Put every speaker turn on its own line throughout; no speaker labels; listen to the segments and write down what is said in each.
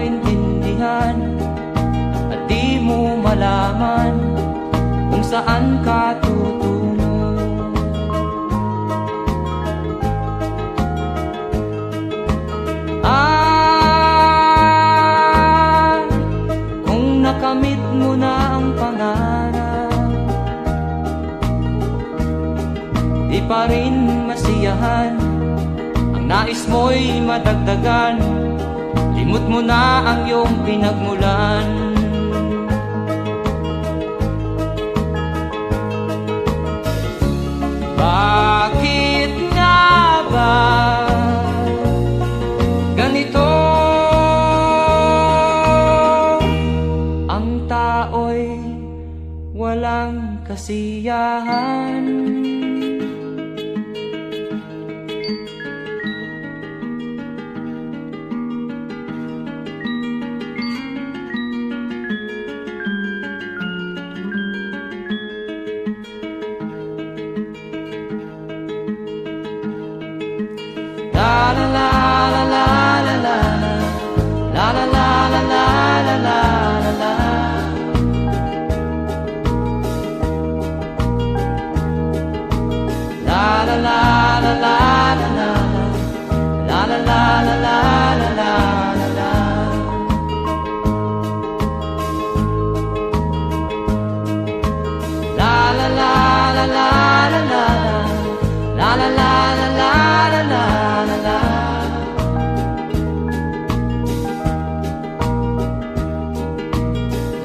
maintindihan at di mo malaman kung saan ka tutungo. Kung nakamit mo na ang pangarap, di pa rin masiyahan, ang nais mo'y madagdagan, limot mo na ang iyong pinagmulan. Bakit nga ba ganito? Ang tao'y walang kasiyahan. La la la la la la la la la la la la la la la. La la la la la la la la la la la la la la. La la la la la la la la la la la la la.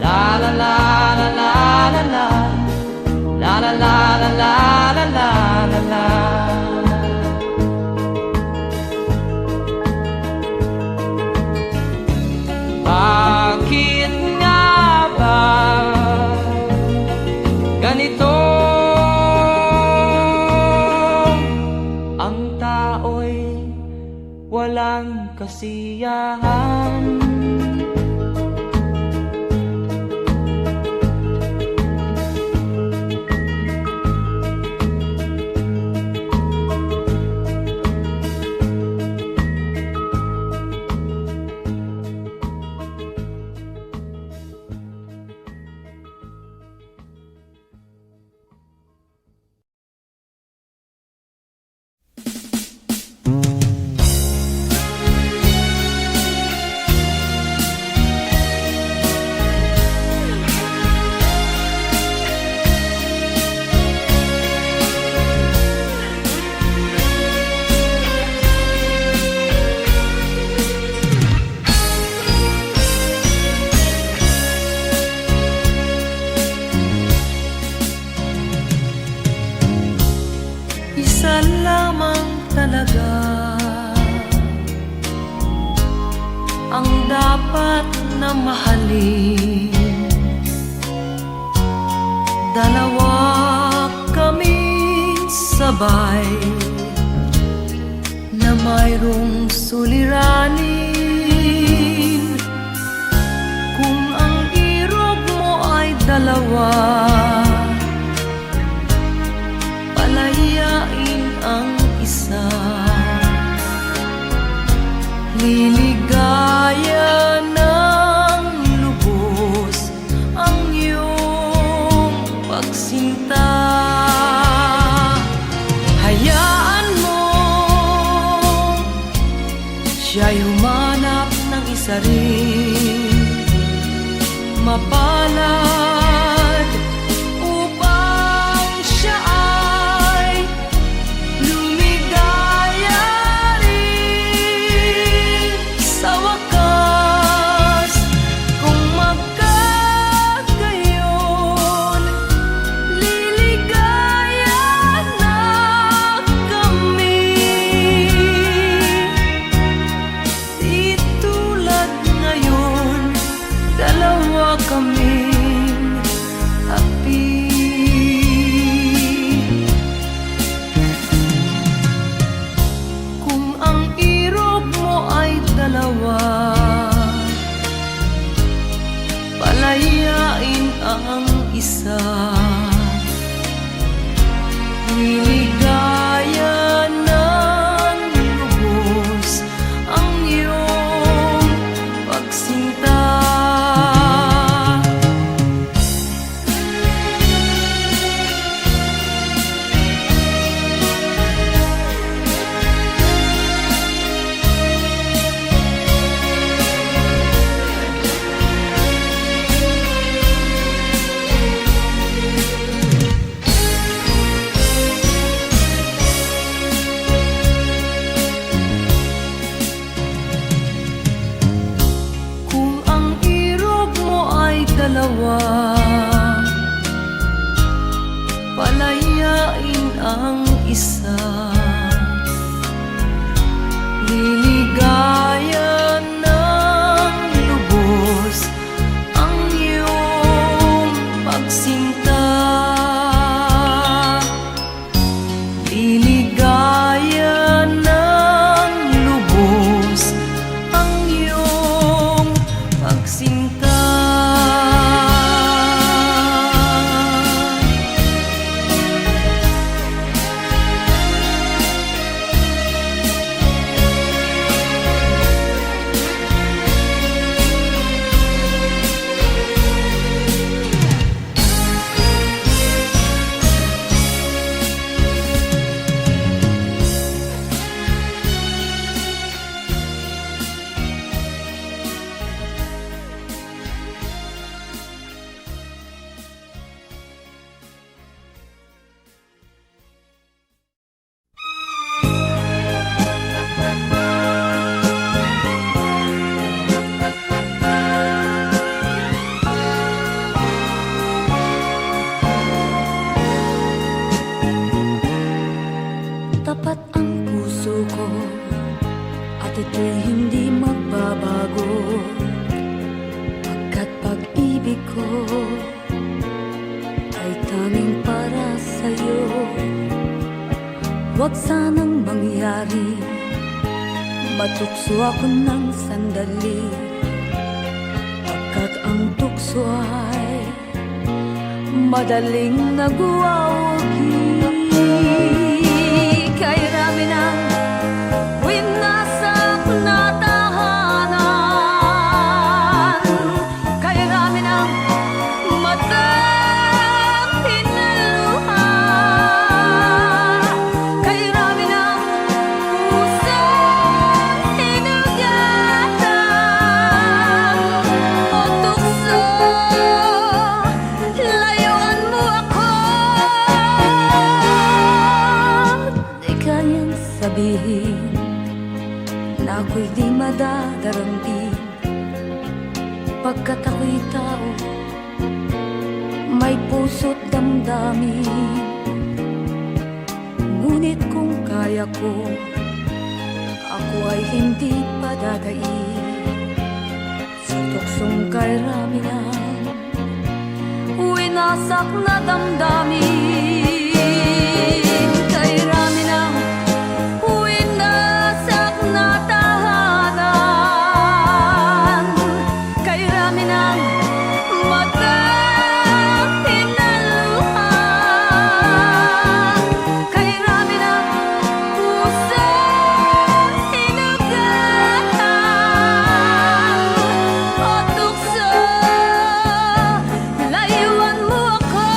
La la la la la la la la la la la la la la. Bakit nga ba ganito? Ang tao'y walang kasiyahan.
Isa lamang talaga ang dapat na mahalin. Dalawa kaming sabay na mayroong suliranin. Kung ang irog mo ay dalawa, palayain ang isa. Liligaya ng lubos ang iyong pagsinta. Hayaan mo siya'y humanap ng isa rin mapalad upang siya ay lumigaya rin sa wakas. Kung magkagayon, liligaya na kami. Di tulad ngayon, dalawa kaming mag-isa. Liligaya ng lubos ang iyong pagsinta. Liligaya ng lubos ang iyong pagsinta. Tapat ang puso ko at ito'y hindi magbabago, pagkat pag-ibig ko ay tanging para sa'yo. Huwag sanang mangyari matukso ako ng sandali, pagkat ang tukso ay madaling nagwawagi. Kay rami ng winasak na tahanan, kay rami ng matang hinaluha, kay rami ng pusong hinugatan o tukso, layuan mo ako. Di kayang sabihin na ako'y di madadarambin, pagkat ako'y tao, may puso't damdamin. Ngunit kung kaya ko, ako ay hindi padadain sa tuksong kay rami ng winasak na damdamin. Kay rami ng winasak na tahanan, kay rami ng matang hinaluha, kay rami ng pusong hinugatan o tukso, layuan mo ako.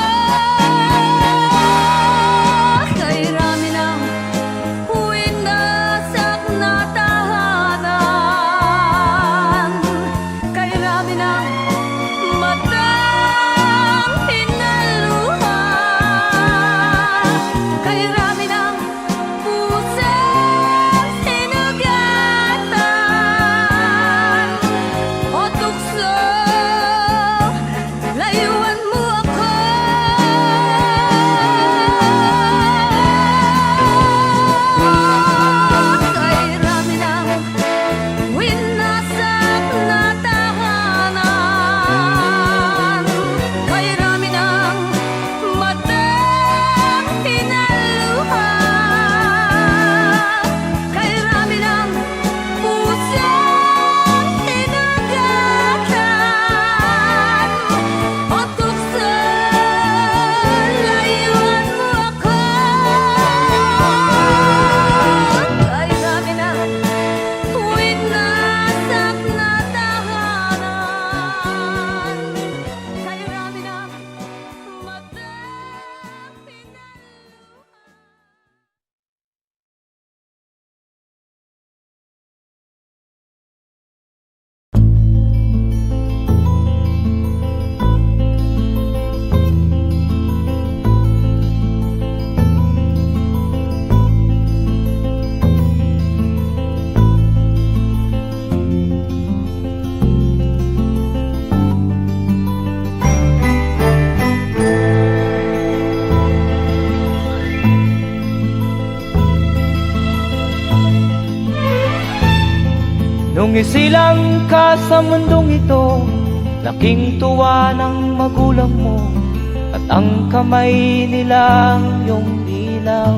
Nung isilang ka sa mundong ito, laking tuwa ng magulang mo, at ang kamay nila iyong ilaw.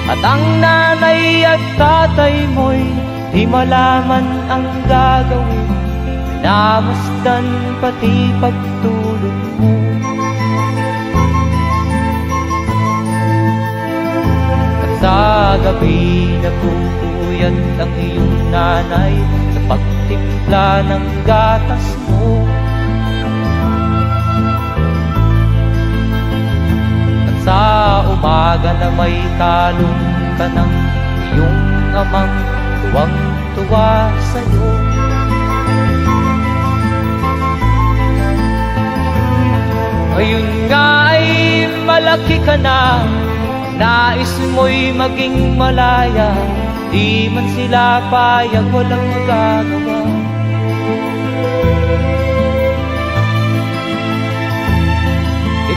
At ang nanay at tatay mo'y di malaman ang gagawin, namasdan pati pagtulog mo. At sa gabi nagpupuyat ang iyong nanay sa pagtimpla ng gatas mo. At sa umaga na may talong ka ng iyong amang tuwang-tuwa sa'yo. Ngayon nga ay malaki ka na, nais mo'y maging malaya, di man sila payag, walang magagawa.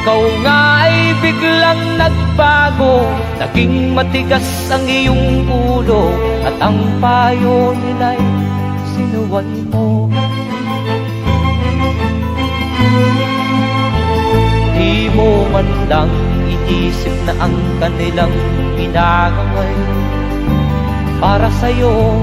Ikaw nga ay biglang nagbago, naging matigas ang iyong ulo, at ang payo nila'y sinuway mo. Di mo man lang inisip na ang kanilang ginagaway para sa'yo.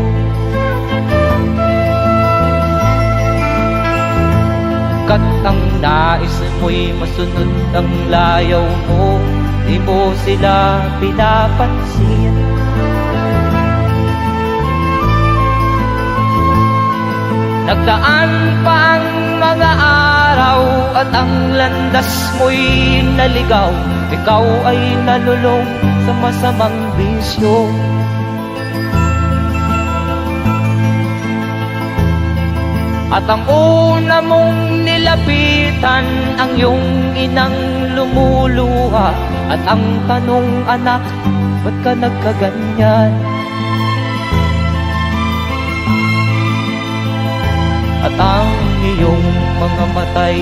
Kat ang nais mo'y masunod ang layaw mo, di mo sila pinapansin. Nagdaan pa ang mga araw at ang landas mo'y naligaw, ikaw ay nalulong sa masamang bisyo. At ang una mong nilapitan ang iyong inang lumuluha, at ang tanong, anak, ba't ka nagkaganyan? At ang iyong mga matay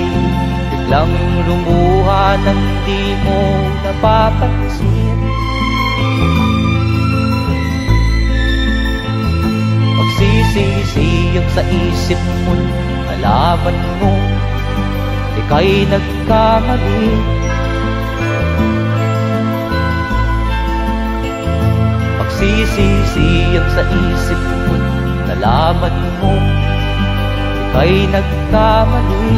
biglang lumuha nang di mo napapansin. Magsisisiyag sa isip mo, nalaman mo ika'y nagkamali. Magsisisiyag sa isip mo, nalaman mo ika'y nagkamali.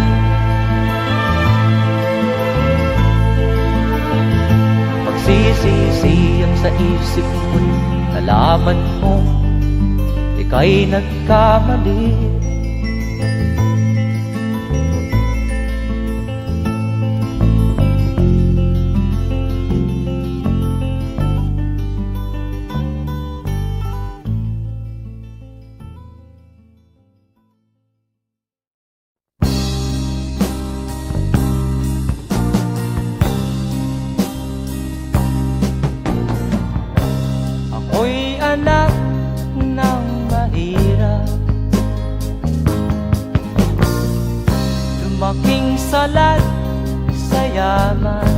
Magsisisiyag sa isip mo, nalaman mo ika'y nagkamali. Ako'y anak ng mahirap, lumaking salat sa yaman.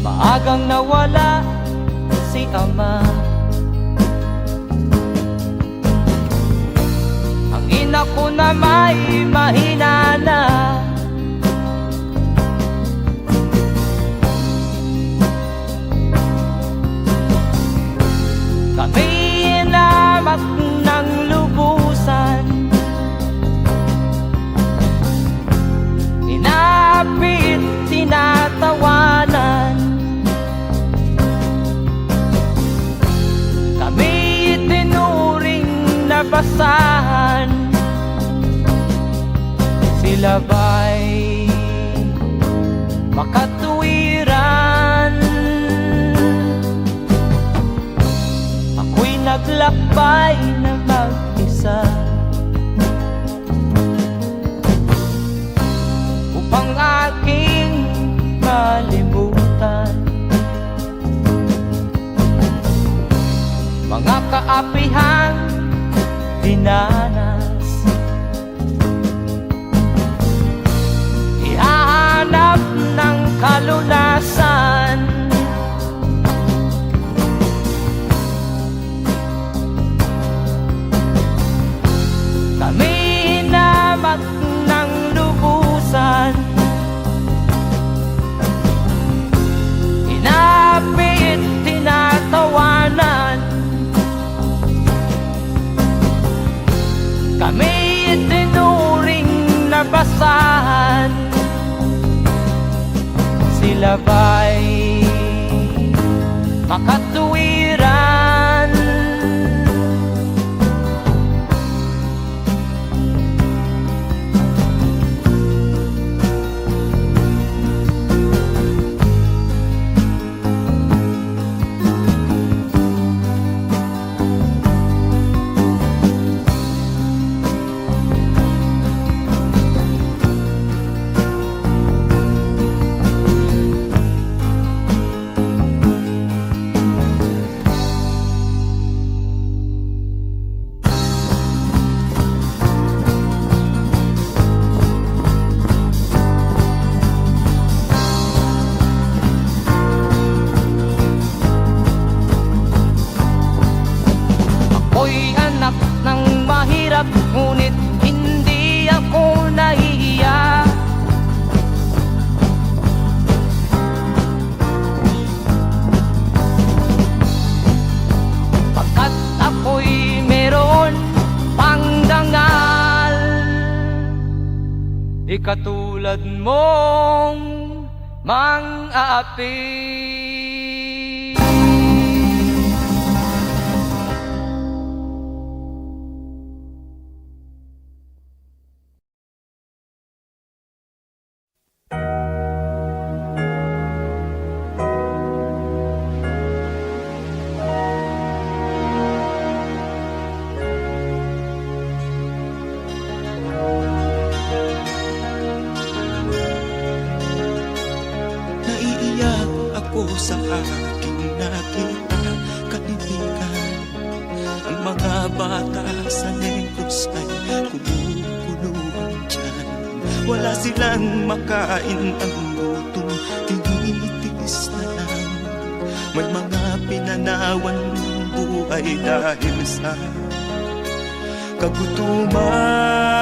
Maagang nawala si ama, ang ina ko na may mahina na. Kami inamak ng lubusan, inapit, tinatawanan. Kami itinuring na basahan, sila ba'y makatuwiran? Ako'y naglakbay na mag-isa upang aking malimutan mga kaapihang dinanas. Ihahanap ng kalunan sila ba'y makatuwiran? Ako'y anak ng mahirap, ngunit hindi ako nahihiya. Pagkat ako'y meron pang dangal, di katulad mong mang-aapi.
Naiiyak ako sa aking nakita, kaibigan. Ang mga bata sa Negros ay kumukuluan dyan. Wala silang makain, ang gutom tinitiis na lang. May mga pinanawan ng buhay dahil sa kagutuman.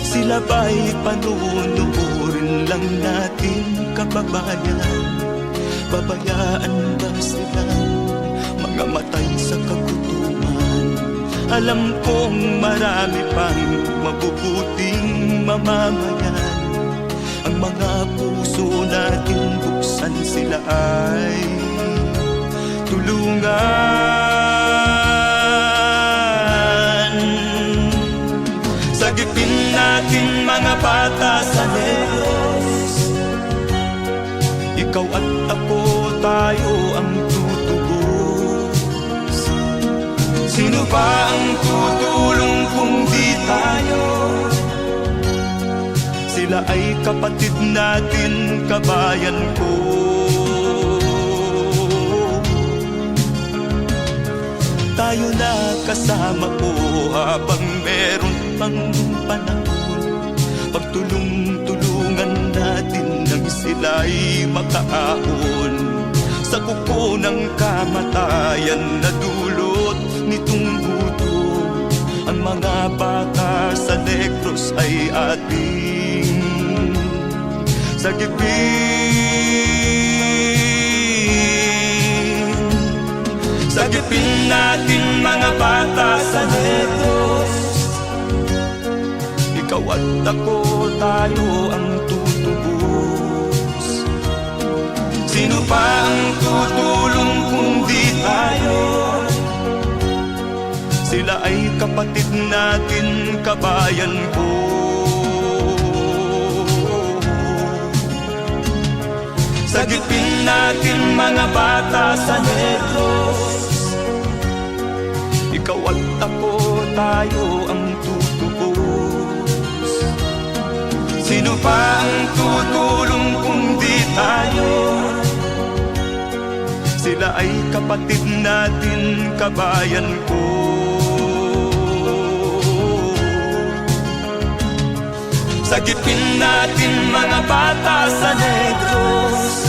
Sila ba'y panunurin lang natin, kababayan? Babayaan ba silang mga matay sa kagutuman? Alam kong marami pang mabubuting mamamayan. Ang mga puso natin buksan, sila ay tulungan. Sagipin natin mga bata sa Negros, ikaw at ako, tayo ang tutubos. Sino ba ang tutulong kung di tayo? Sila ay kapatid natin, kabayan ko. Tayo na kasama ko habang meron pang panahon. Pagtulong-tulungan natin nang sila'y makaahon sa kuko ng kamatayan na dulot nitong gutom. Ang mga bata sa Negros ay ating sagipin. Sagipin natin mga bata sa Negros, ikaw at ako, tayo ang tutubos. Sino pa ang tutulong kung di tayo? Sila ay kapatid natin, kabayan ko. Sagipin natin mga bata sa Negros, ikaw at ako, tayo ang tutubos. Sino pa ang tutulong kung di tayo? Sila ay kapatid natin, kabayan ko. Sagipin natin mga bata sa Negros,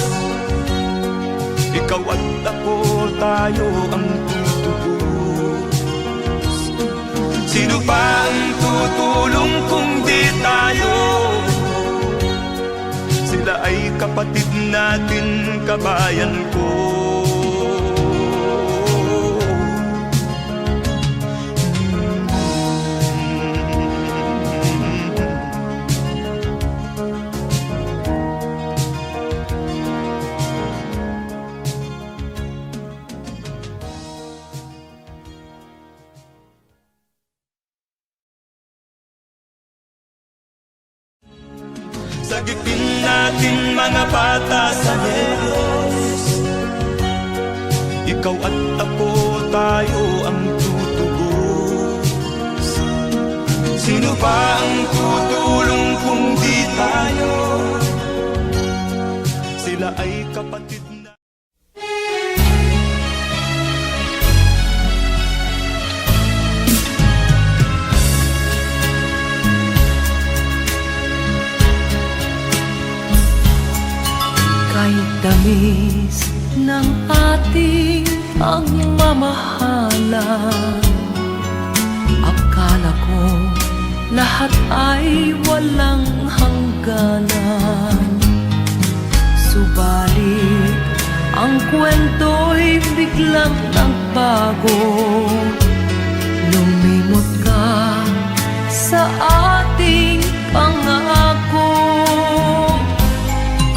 ikaw at ako, tayo ang tutubos. Sino pa ang tutulong kung di tayo? Sila ay kapatid natin, kabayan ko. Sagipin natin mga bata sa Negros. Ikaw at ako, tayo ang tutubos. Sino ba ang tutulong kung di tayo? Sila ay kapatid na.
Kahit tamis ng ating pagmamahalan, akala ko lahat ay walang hangganan. Subalit ang kwento'y biglang nagbago. Lumimot ka sa ating pangako.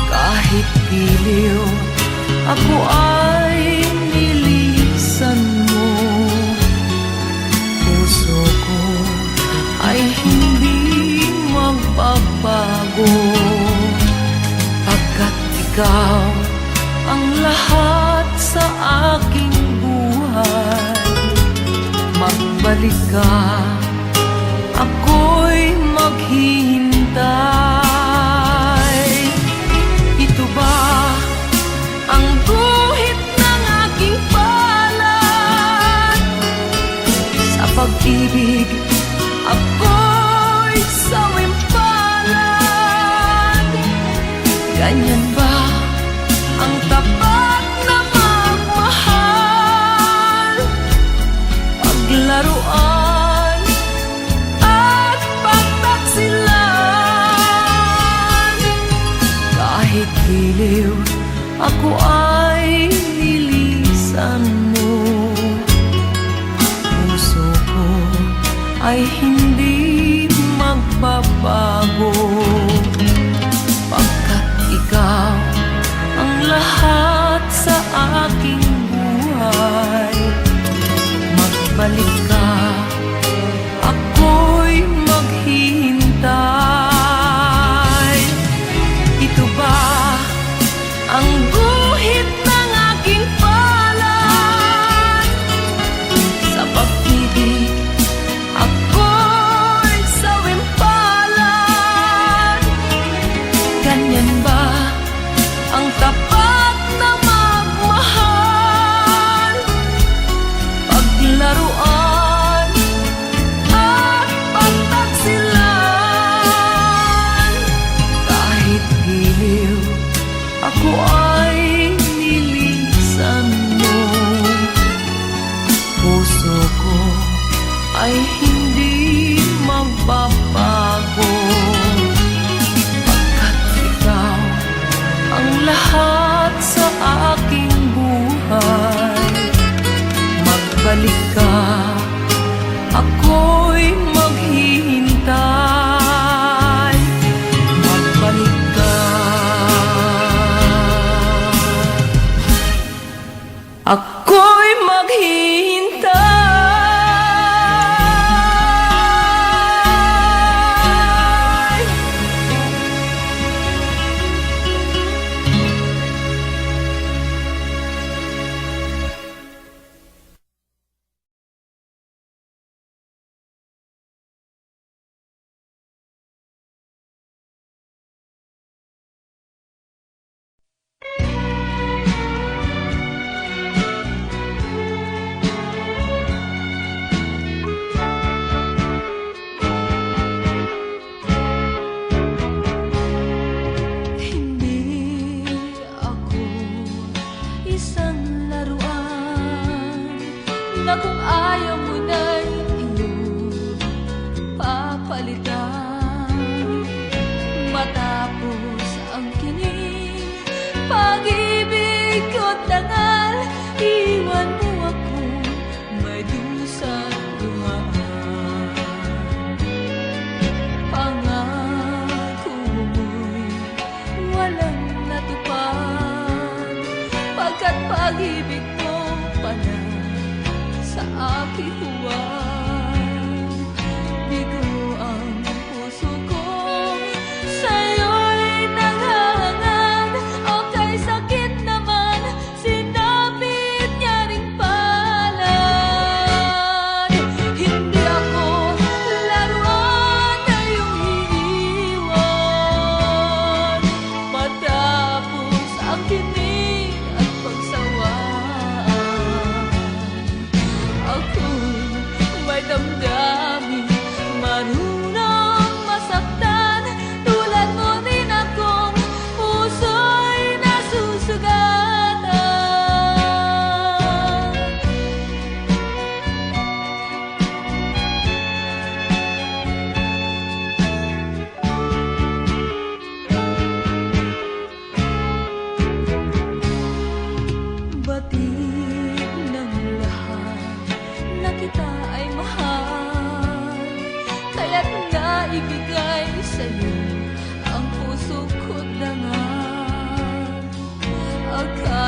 Kahit giliw, ako ay nilisan mo. Puso ko ay hindi magbabago, pagkat ikaw ang lahat sa aking buhay. Magbalik ka, ako'y maghihintay. Ito ba ang guhit ng aking palad? Sa pag-ibig, ako'y sawimpalad. Ganyan ba ang tapat na magmahal? Paglaruan at pagtaksilan. Kahit giliw, ako ay nilisan mo. Puso ko ay hindi magbabago, pagkat ikaw ang lahat sa aking buhay. Magbalik ka, ako'y maghihintay. Ito ba ang guhit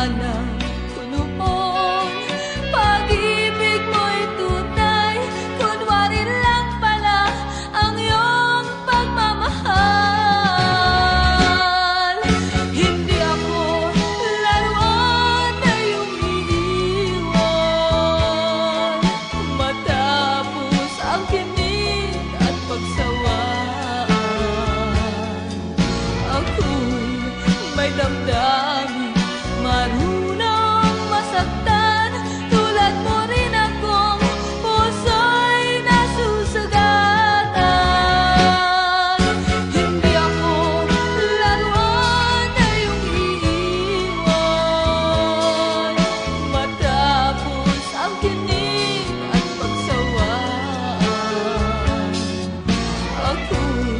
sana ko noon. Pag-ibig mo'y tunay, kunwari lang pala ang iyong pagmamahal. Hindi ako laruan na iyong iniwan, matapos ang kinig at pagsawaan. Ako'y may damdamin, marunong masaktan, tulad mo rin akong puso'y nasusugatan. Hindi ako laruan na iyong iiwan, matapos ang kinig at pagsawaan. Ako'y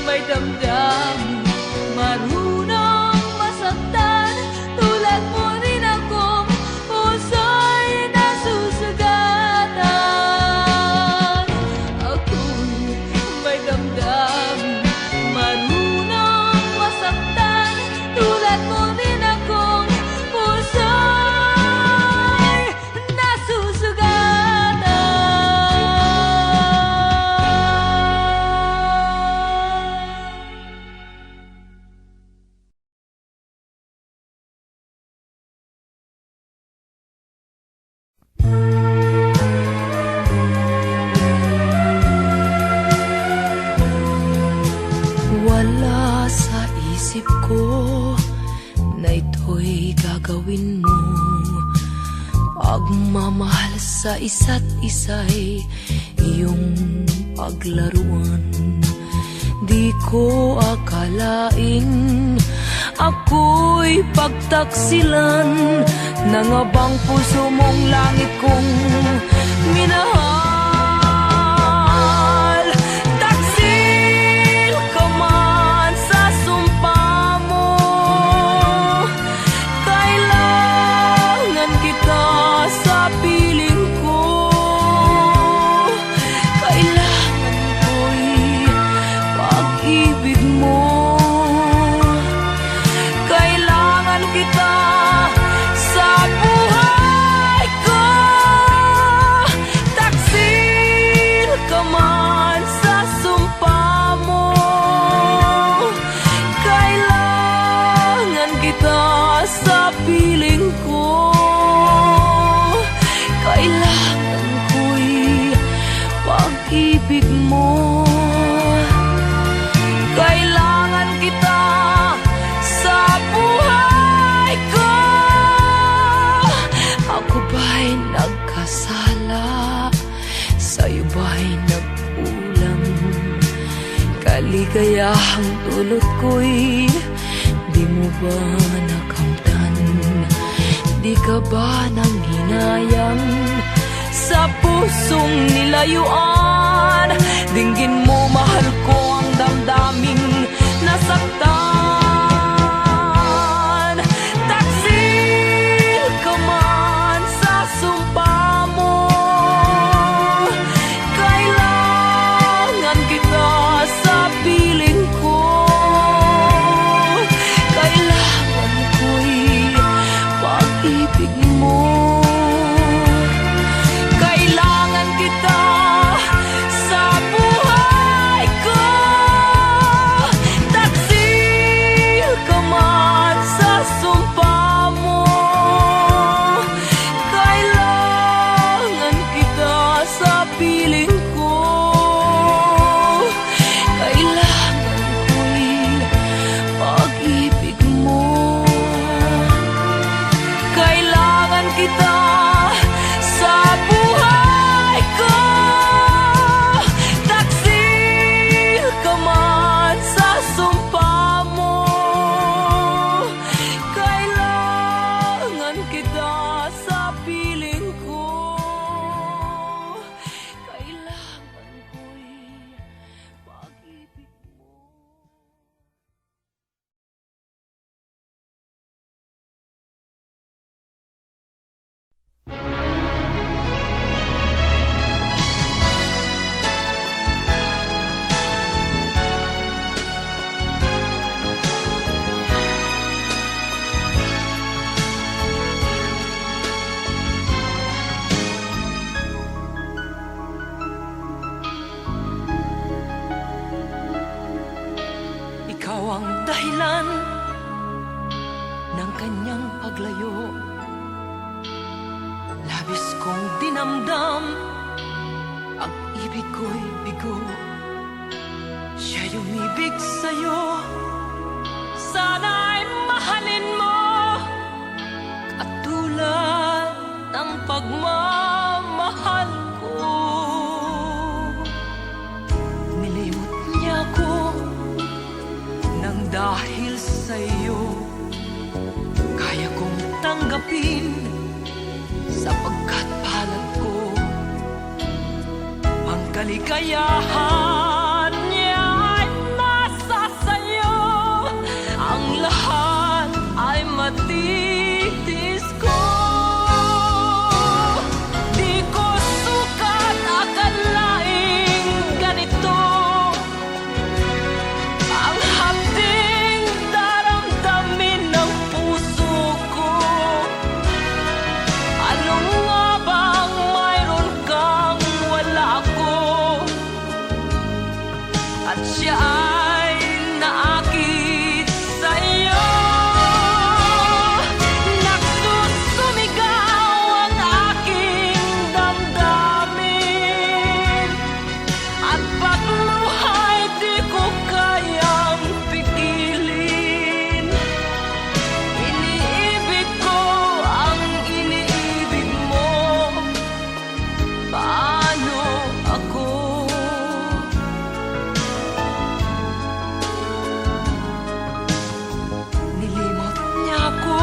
may damdamin, marunong masaktan, tulad mo rin akong puso'y nasusugatan. Ako'y may damdamin, marunong masaktan, tulad mo rin akong puso'y nasusugatan.
Wala sa isip ko na ito'y gagawin mo. Pagmamahal sa isa't isa'y iyong paglaruan. Di ko akalain ako'y pagtaksilan ng abang puso mong langit kong minahal. Taksil ka man sa sumpa mo, kailangan kita sa piling ko. Kailangan ko'y pag-ibig mo, kailangan kita sa buhay ko. Taksil ka man sa sumpa mo, kailangan kita sa piling ko. Kailangan ko'y pag-ibig mo, kailangan kita sa buhay ko. Ako ba'y nagkasala? Sa'yo ba'y nagkulang? Kaligayahang dulot ko'y di mo ba nakamtan? Di ka ba nang hinayang sa pusong nilayuan? Dinggin mo, mahal ko, ang damdaming nasaktan. Taksil ka man sa sumpa mo, kailangan kita sa piling ko. Kailangan ko'y pag-ibig mo, kailangan kita sa buhay ko. Taksil ikaw ang dahilan ng kanyang paglayo. Labis kong dinamdam, ang ibig ko'y bigo. Siya'y umibig sa'yo, sana'y mahalin mo, katulad ng pagmamahal ko. Nilimot niya ko nang dahil sa'yo, kaya kong tanggapin sapagkat palad ko. Ang kaligayahan niya ay nasa sayo, ang lahat ay matitis ko. Di ko sukat akalaing ganito ang hapding daramdamin ng puso ko. Ano nga bang mayroon kang wala ako? At siya ay naakit sa'yo. Nagsusumigaw ang aking damdamin, at pagluha'y di ko kayang pigilin. Iniibig ko ang iniibig mo. Paano ako? Nilimot niya ako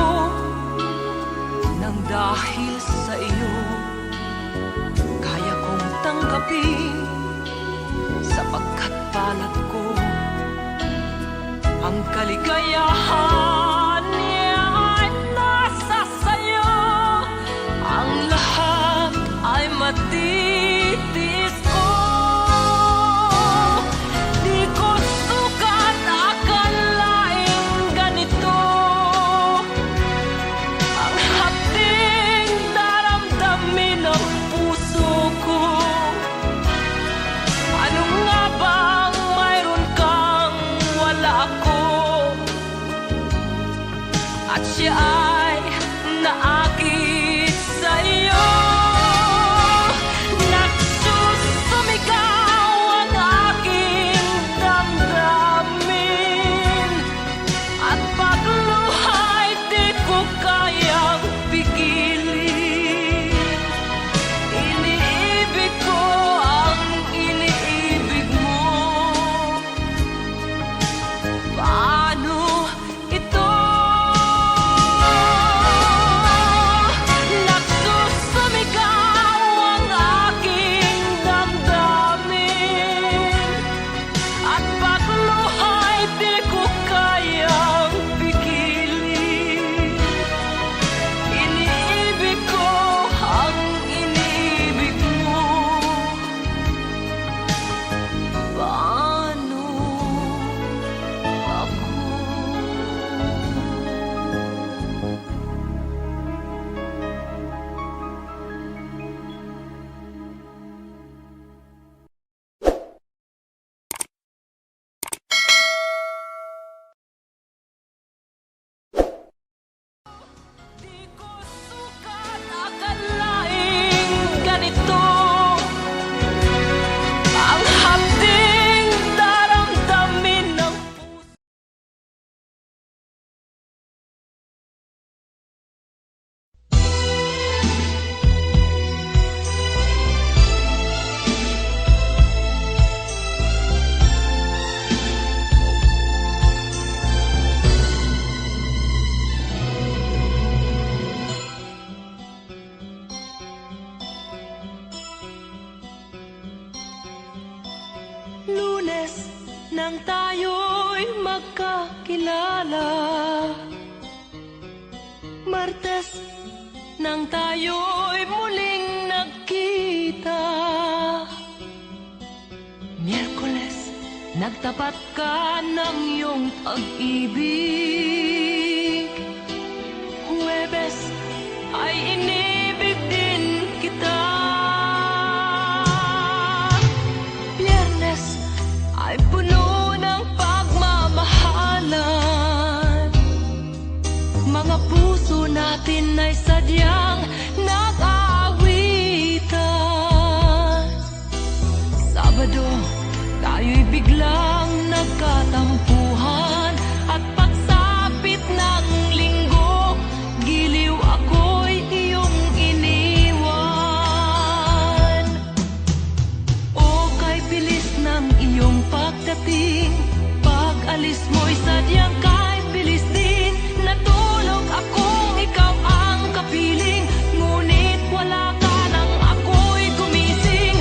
nang dahil sa iyo, kaya kong tanggapin sapagkat palad ko. Ang kaligayahan niya ay nasa sayo, ang lahat ay matitis ko. Di ko sukat akalaing ganito ang hapding daramdamin ng puso ko. Ano nga bang mayroon kang wala ako? At siya ay naakit sa'yo. Nagsusumigaw ang aking damdamin, at pagluha'y di ko kayang pigilin. Iniibig ko ang iniibig mo. Paano ito? Nagsusumigaw ang aking damdamin, at pagluha'y di ko kayang pigilin. Iniibig ko ang iniibig mo. Paano ako? Di ko sukat akalaing ganito ang hapding daramdamin ng puso. Lunes nang tayo'y magkakilala, Martes nang tayo'y muling nagkita, Miyerkules nagtapat ka ng iyong pag-ibig, Huwebes ay inibig din kita, Biyernes ay puno ng pagmamahal. mo'y sadyang kahit bilis din. Natulog akong ikaw ang kapiling, ngunit wala ka nang ako'y gumising.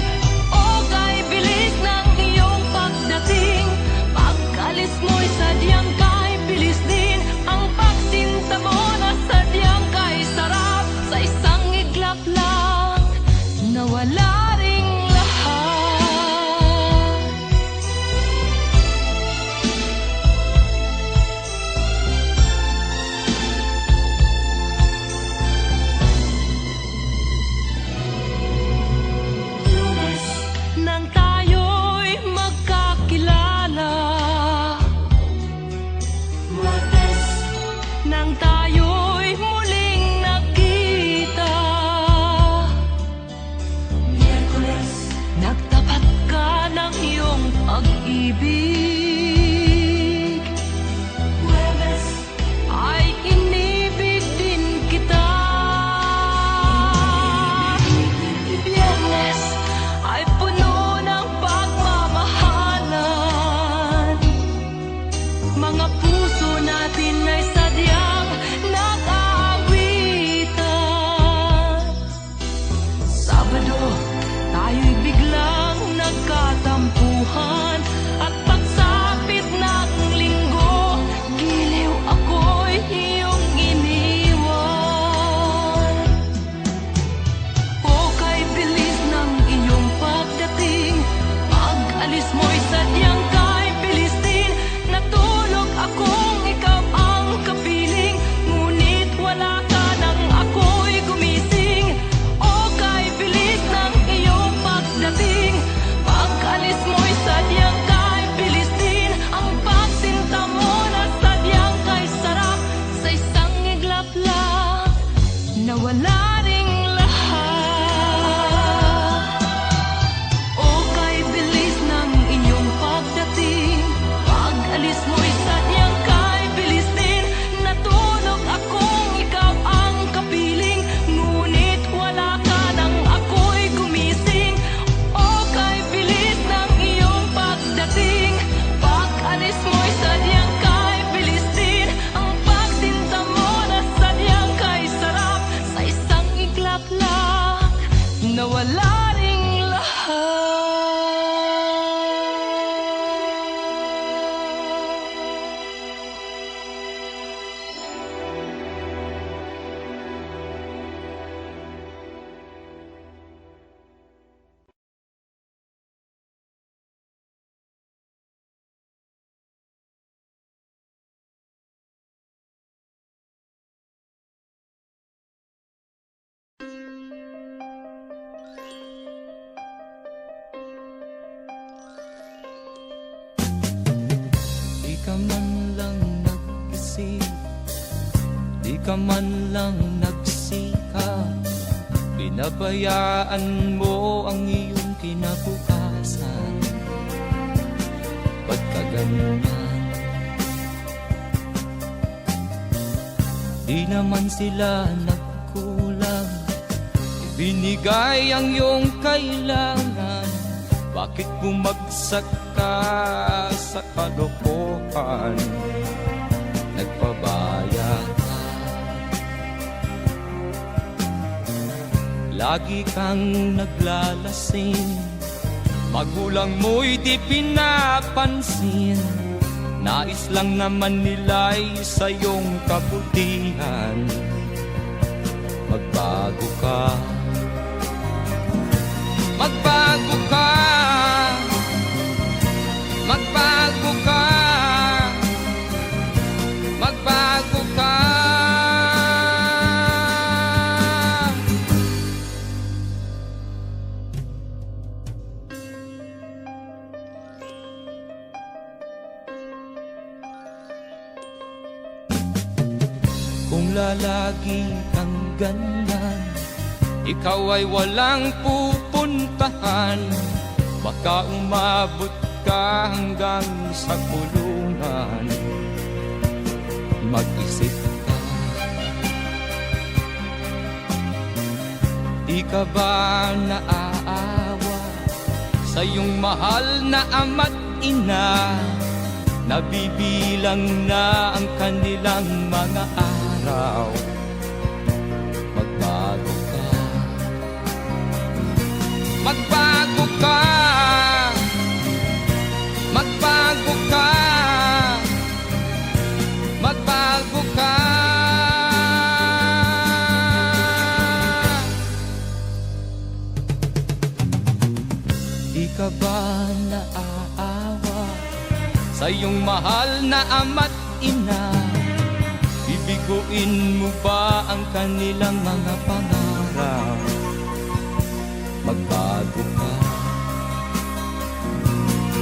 O kay bilis ng iyong pagdating, pag-alis mo'y sadyang kahit bilis din. Ang pagsinta mo na sadyang kahit sarap, sa isang iglap lang nawala ring lahat. Lunes nang tayo'y magkakilala, Martes nang tayo'y muling nagkita, Miyerkules nagtapat ka ng iyong pag-ibig, Huwebes ay inibig din kita, Biyernes ay puno ng pagmamahalan. Mga puso natin ay sadyang nag-aawitan. Sabado, tayo'y biglang nagkatampuhan, at pagsapit ng linggo, giliw ako'y iyong iniwan. O kay bilis ng iyong pagdating, pag-alis mo'y sadyang kahit bilis din. Natulog akong ikaw ang kapiling, ngunit wala ka nang ako'y gumising. O kay bilis ng iyong pagdating, pag-alis mo'y sadyang kahit bilis din. Ang pagsinta mo na sadyang kahit sarap, sa isang iglap lang nawala ring lahat. O kay bilis ng iyong pagdating, pag-alis mo'y sadyang kahit bilis din. Natulog akong ikaw ang kapiling, ngunit wala ka nang ako'y gumising. O kay bilis ng iyong pagdating, pag-alis mo'y sadyang kahit bilis din. Ang pagsinta mo na sadyang kahit sarap, sa isang iglap lang nawala ring lahat.
Di ka man lang nag-isip, di ka man lang nagsikap, pinabayaan mo ang iyong kinabukasan. Ba't ka ganyan? Di naman sila nagkulang, ibinigay ang iyong kailangan. Bakit bumagsak ka sa kalokohan? Nagpabaya ka, lagi kang naglalasing, magulang mo'y di pinapansin. Nais lang naman nila'y sa iyong kabutihan. Magbago ka, magbago ka, magbago ka, magbago ka. Kung lalagi kang ganyan, ikaw ay walang pupuntahan. Baka umabot ka hanggang sa kulungan. Mag-isip ka, di ka ba naaawa sa iyong mahal na ama't ina? nabibilang na ang kanilang mga araw. Magbago ka, magbago ka, magbago ka, magbago ka. Di ka ba naaawa sa iyong mahal na ama't ina? Bibiguin mo ba ang kanilang mga pangarap? Magbago ka,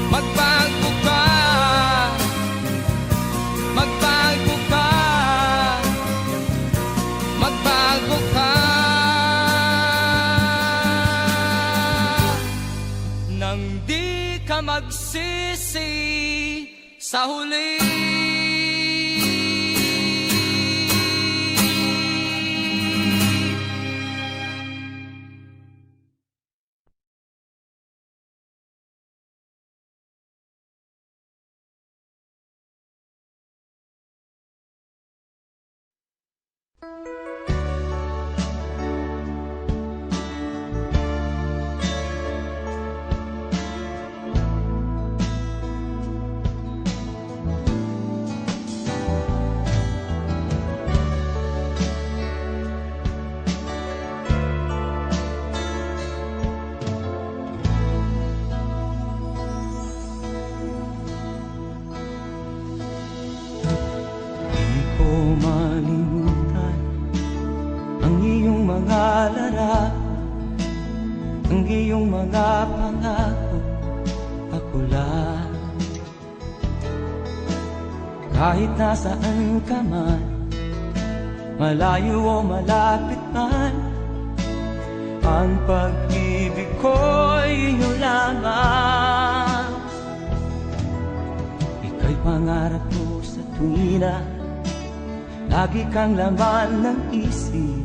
magbago ka, magbago ka, magbago ka. Nang di ka magsisi sa huli. Di ko malimutan ang iyong mga larawan, ang iyong mga pangako, ako lang. Kahit nasaan ka man, malayo o malapit man, ang pag-ibig ko'y iyo lamang. Ika'y pangarap ko sa tuwina, lagi kang laman ng isip.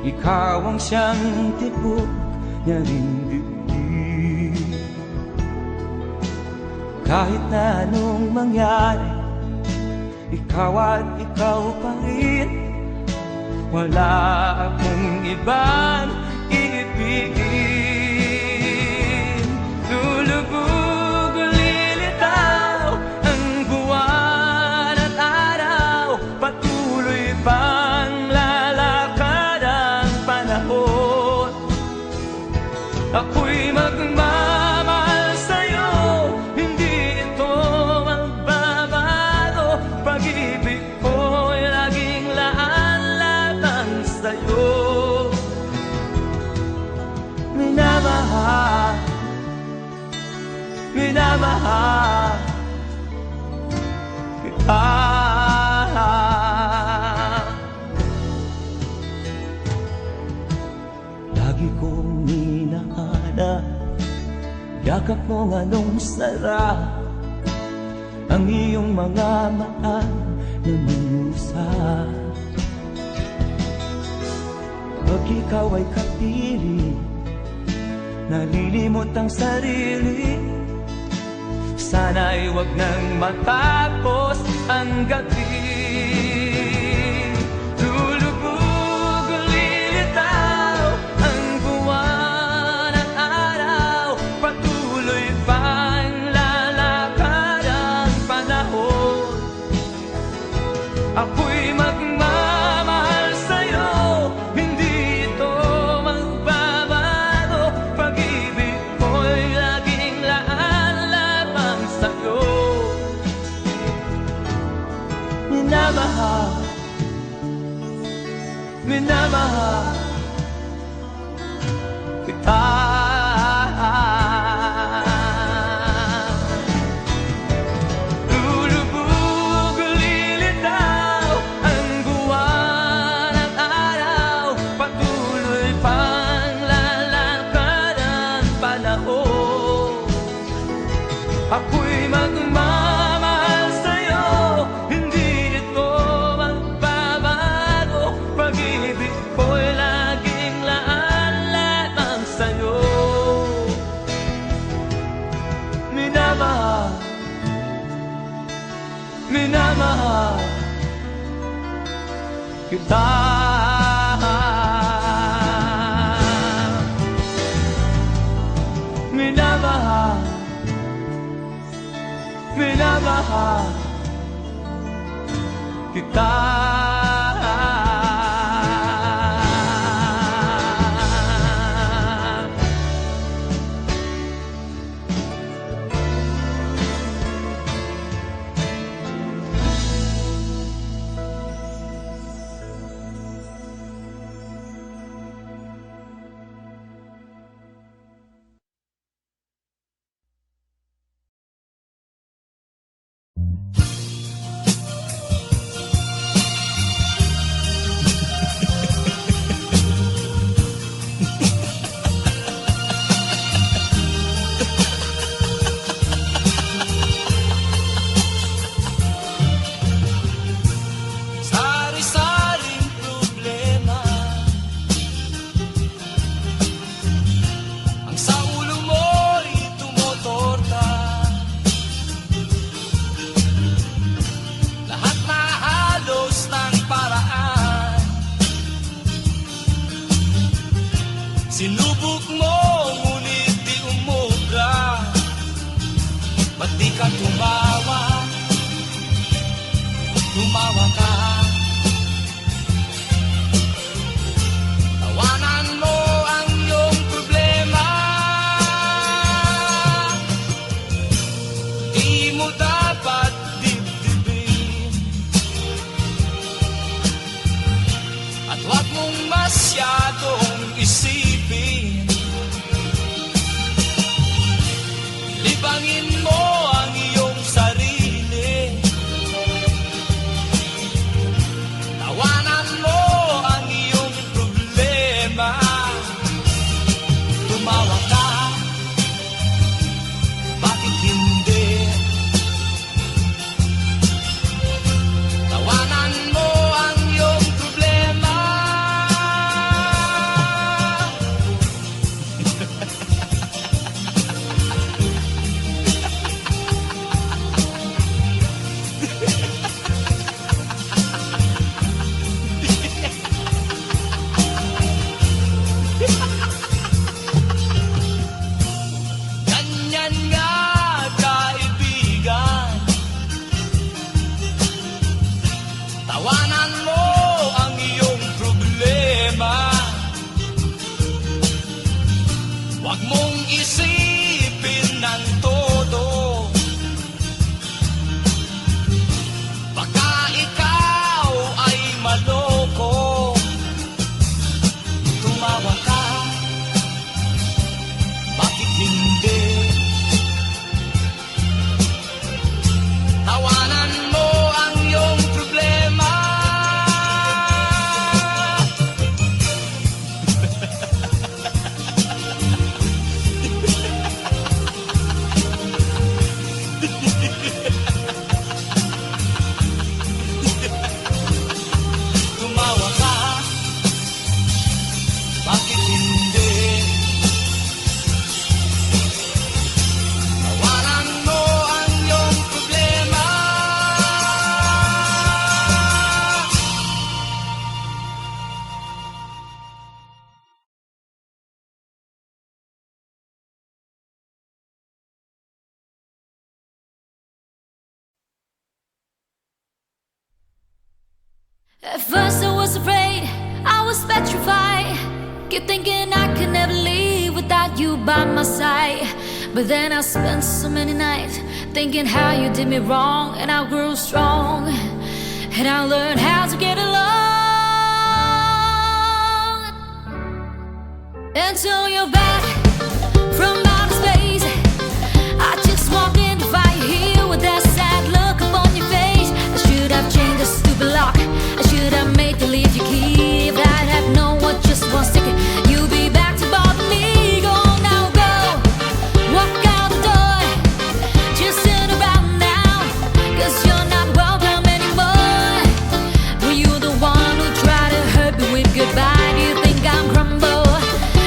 Ikaw ang siyang tibok niya ring dibdib. Kahit na anong mangyari, ikaw at ikaw pa rin. Wala akong ibang iibigin. Lulubog o lilitaw ang buwan at araw, patuloy pang lalakad ang panahon. Ako'y magmamahal sa'yo, hindi ito magbabago. Pag-ibig ko'y laging laan-latang sa'yo. Minamahal, minamahal kita. Lagi kong hinahanap yakap mo anong sarap, ang iyong mga mata na minusap. Pag ikaw ay kapiling, nalilimot ang sarili. Sana'y wag nang matapos ang gabi. Lulubog o lilitaw ang buwan at araw, patuloy pang lalakad ang panahon. Ako'y magmamahal sa'yo, hindi ito magbabago. Pag-ibig ko'y laging laan lamang sa'yo. Minamahal, minamahal kita. Lulubog o lilitaw ang buwan at araw, patuloy pang lalakad ang panahon. Ako'y magmamahal sa'yo, hindi ito magbabago. Pag-ibig ko'y laging laan lamang sa'yo. minamahal kita. Minamahal, minamahal kita.
Sari-saring problema ang sa ulo mo'y tumotorta. Lahat na halos ng paraan sinubok mo, ngunit di umubra. Ba't di ka tumawa? Tumawa ka. Tawanan mo ang iyong problema. Di mo dapat dibdibin, at huwag mong masyadong isipin. Libangin mo ang iyong sarili. Tawanan mo ang iyong problema. Tumawa ka, bakit hindi? Tawanan mo ang iyong problema. Ganyan nga, kaibigan. Tawanan mo ang iyong problema. Huwag mong isipin ng todo. Baka ikaw ay maloko. Tumawa ka, bakit hindi? Tawanan mo ang iyong problema. Tumawa ka, bakit hindi? Tawanan mo ang iyong problema.
At first I was afraid, I was petrified. Kept thinking I could never leave without you by my side. But then I spent so many nights thinking how you did me wrong, and I grew strong, and I learned how to get along. Until you're back from outer space, I just walked in to find you here with that sad look upon your face. I should have changed the stupid lock. I should have made you leave your key. If I'd have known what just one second you'll be back to bother me. Go on now, go. Walk out the door. Just turn around now, 'cause you're not welcome anymore. Were you the one who tried to hurt me with goodbye? Do you think I'm crumble?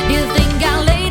Do you think I'll lay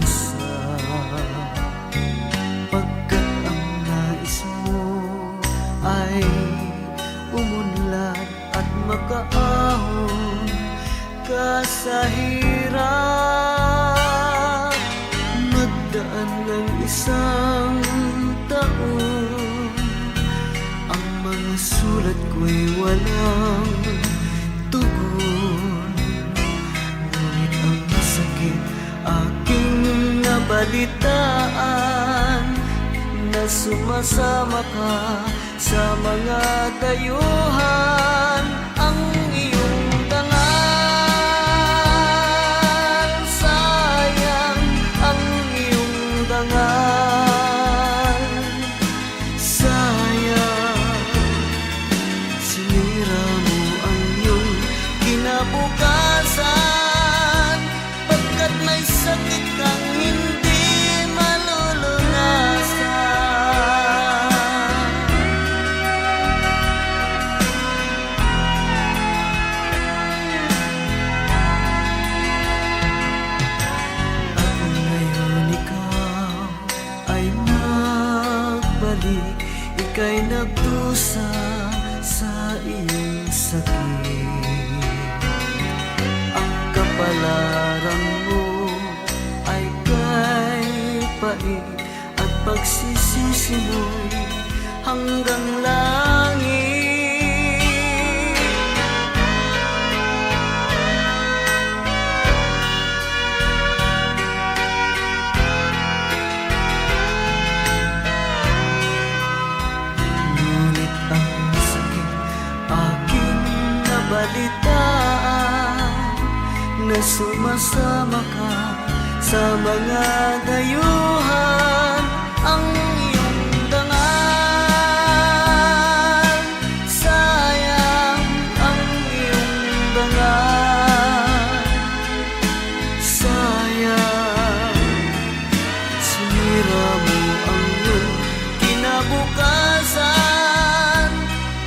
nagdusa, pagkat ang nais mo ay umunlad at makaahon ka sa hirap. Magdaan ng isang taon, ang mga sulat ko'y walang tugon. Ngunit ang sakit aking nabalitaan, na sumasama ka sa mga dayuhan. Ang iyong dangal, sayang ang iyong dangal, sayang sinira mo ang iyong kinabukasan, pagkat may sakit kang hindi malulunasan. At ngayon ikaw ay nagbalik, ika'y nagdusa sa iyong sakit. Ang kapalaran mo ay kay pait, at pagsisisi mo'y hanggang langit. Ngunit ang sakit aking nabalitaan, na sumasama ka sa mga dayuhan. Ang iyong dangal, sayang ang iyong dangal, sayang sinira mo ang iyong kinabukasan,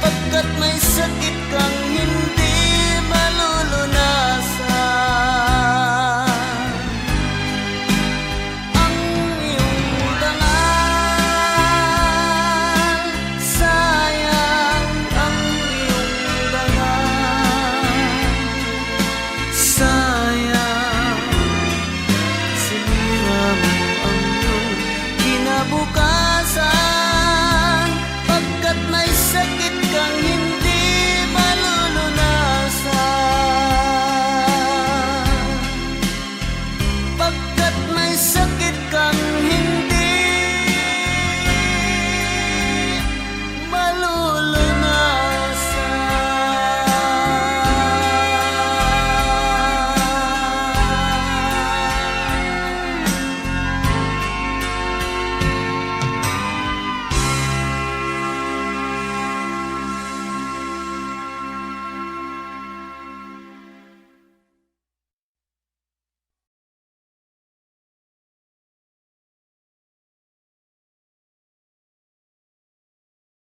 pagkat may sakit kang hindi malulunasan. Ang iyong dangal, sayang ang iyong dangal, sayang sinira mo ang iyong kinabukasan,